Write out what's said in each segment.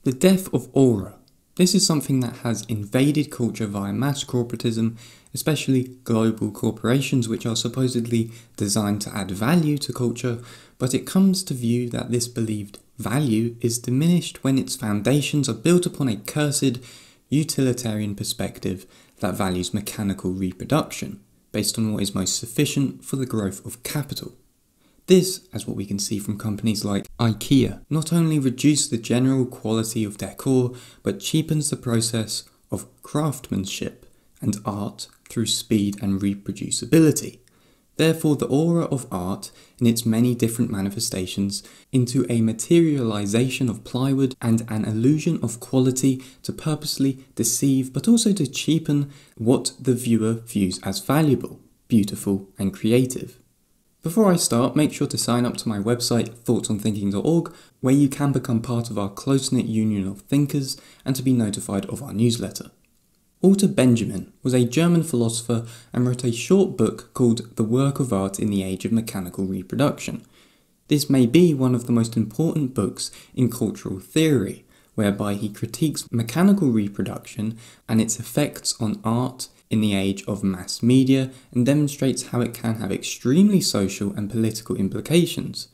The death of aura. This is something that has invaded culture via mass corporatism, especially global corporations which are supposedly designed to add value to culture, but it comes to view that this believed value is diminished when its foundations are built upon a cursed, utilitarian perspective that values mechanical reproduction, based on what is most sufficient for the growth of capital. This, as what we can see from companies like IKEA, not only reduces the general quality of decor, but cheapens the process of craftsmanship and art through speed and reproducibility. Therefore, the aura of art, in its many different manifestations, into a materialization of plywood and an illusion of quality to purposely deceive but also to cheapen what the viewer views as valuable, beautiful and creative. Before I start, make sure to sign up to my website thoughtsonthinking.org, where you can become part of our close-knit union of thinkers and to be notified of our newsletter. Walter Benjamin was a German philosopher and wrote a short book called The Work of Art in the Age of Mechanical Reproduction. This may be one of the most important books in cultural theory, whereby he critiques mechanical reproduction and its effects on art in the age of mass media and demonstrates how it can have extremely social and political implications.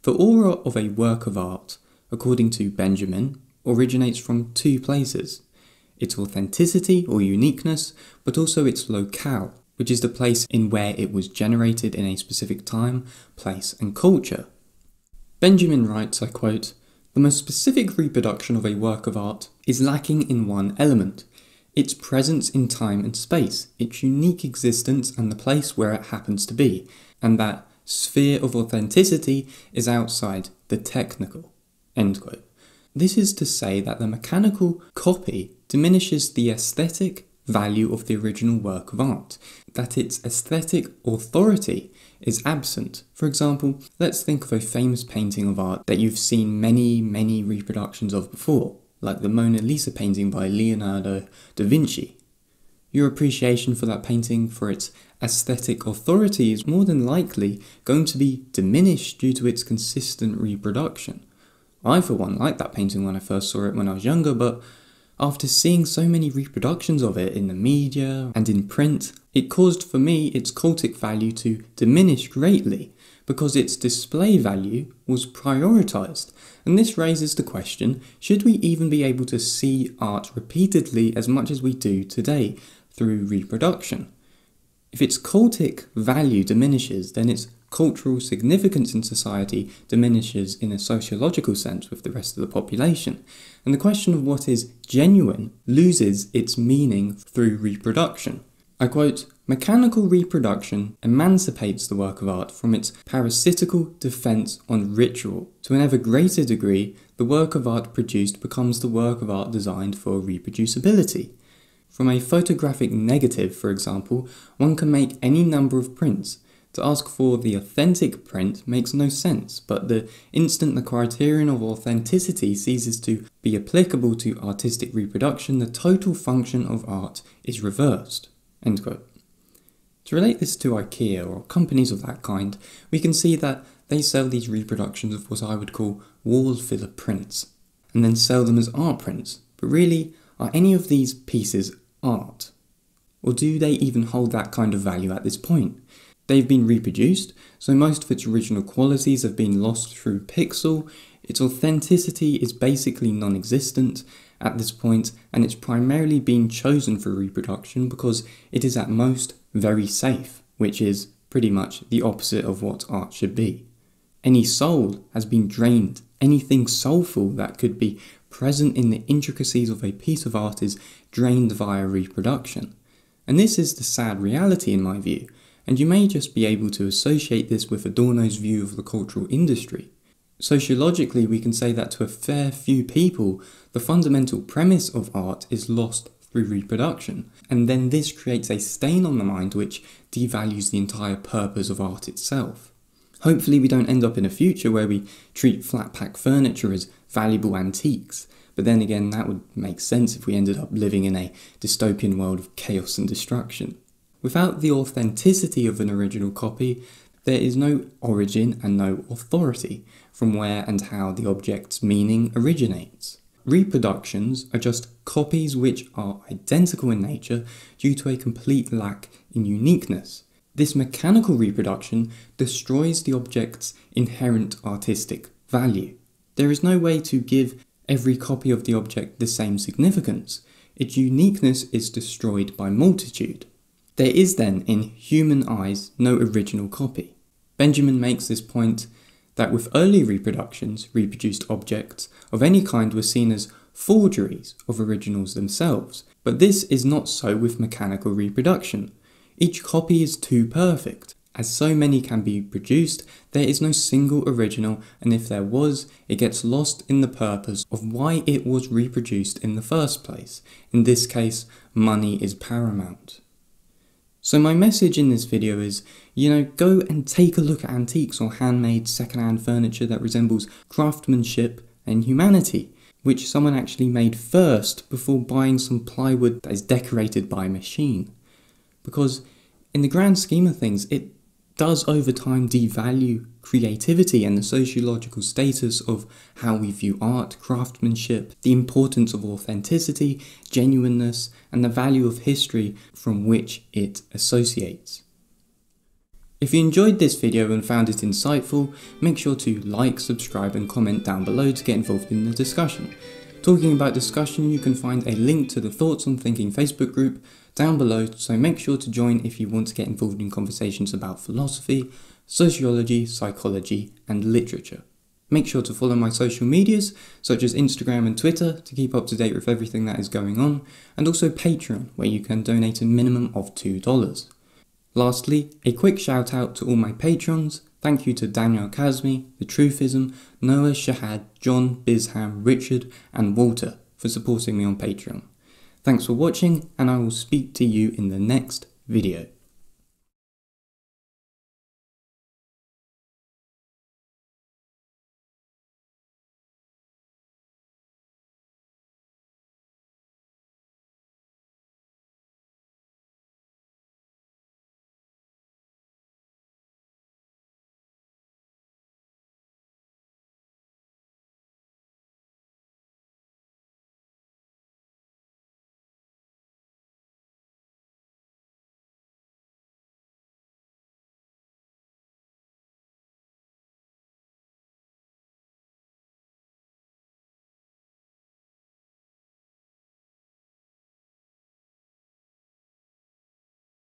The aura of a work of art, according to Benjamin, originates from two places: its authenticity or uniqueness, but also its locale, which is the place in where it was generated in a specific time, place and culture. Benjamin writes, I quote, "The most specific reproduction of a work of art is lacking in one element: its presence in time and space, its unique existence and the place where it happens to be, and that sphere of authenticity is outside the technical." End quote. This is to say that the mechanical copy diminishes the aesthetic value of the original work of art, that its aesthetic authority is absent. For example, let's think of a famous painting of art that you've seen many reproductions of before, like the Mona Lisa painting by Leonardo da Vinci. Your appreciation for that painting, for its aesthetic authority, is more than likely going to be diminished due to its consistent reproduction. I, for one, liked that painting when I first saw it when I was younger, but after seeing so many reproductions of it in the media and in print, it caused for me its cultic value to diminish greatly, because its display value was prioritised. And this raises the question, should we even be able to see art repeatedly as much as we do today through reproduction? If its cultic value diminishes, then its cultural significance in society diminishes in a sociological sense with the rest of the population. And the question of what is genuine loses its meaning through reproduction. I quote, "Mechanical reproduction emancipates the work of art from its parasitical defense on ritual. To an ever greater degree, the work of art produced becomes the work of art designed for reproducibility. From a photographic negative, for example, one can make any number of prints. To ask for the authentic print makes no sense, but the instant the criterion of authenticity ceases to be applicable to artistic reproduction, the total function of art is reversed." End quote. To relate this to IKEA or companies of that kind, we can see that they sell these reproductions of what I would call wall filler prints, and then sell them as art prints. But really, are any of these pieces art? Or do they even hold that kind of value at this point? They've been reproduced, so most of its original qualities have been lost through pixel. Its authenticity is basically non-existent at this point, and it's primarily been chosen for reproduction because it is at most very safe, which is pretty much the opposite of what art should be. Any soul has been drained. Anything soulful that could be present in the intricacies of a piece of art is drained via reproduction. And this is the sad reality in my view. And you may just be able to associate this with Adorno's view of the cultural industry. Sociologically, we can say that to a fair few people, the fundamental premise of art is lost through reproduction, and then this creates a stain on the mind which devalues the entire purpose of art itself. Hopefully we don't end up in a future where we treat flat-pack furniture as valuable antiques, but then again that would make sense if we ended up living in a dystopian world of chaos and destruction. Without the authenticity of an original copy, there is no origin and no authority from where and how the object's meaning originates. reproductions are just copies which are identical in nature due to a complete lack in uniqueness. This mechanical reproduction destroys the object's inherent artistic value. There is no way to give every copy of the object the same significance. Its uniqueness is destroyed by multitude. There is then, in human eyes, no original copy. Benjamin makes this point that with early reproductions, reproduced objects of any kind were seen as forgeries of originals themselves, but this is not so with mechanical reproduction. Each copy is too perfect. As so many can be produced, there is no single original, and if there was, it gets lost in the purpose of why it was reproduced in the first place. In this case, money is paramount. So my message in this video is, go and take a look at antiques or handmade second-hand furniture that resembles craftsmanship and humanity, which someone actually made first before buying some plywood that is decorated by a machine. Because in the grand scheme of things, it does over time devalue creativity and the sociological status of how we view art, craftsmanship, the importance of authenticity, genuineness, and the value of history from which it associates. If you enjoyed this video and found it insightful, make sure to like, subscribe, and comment down below to get involved in the discussion. Talking about discussion, you can find a link to the Thoughts on Thinking Facebook group down below, so make sure to join if you want to get involved in conversations about philosophy, sociology, psychology, and literature. Make sure to follow my social medias, such as Instagram and Twitter, to keep up to date with everything that is going on, and also Patreon, where you can donate a minimum of $2. Lastly, a quick shout out to all my patrons. Thank you to Daniel Kazmi, The Truthism, Noah, Shahad, John, Bizham, Richard, and Walter for supporting me on Patreon. Thanks for watching, and I will speak to you in the next video.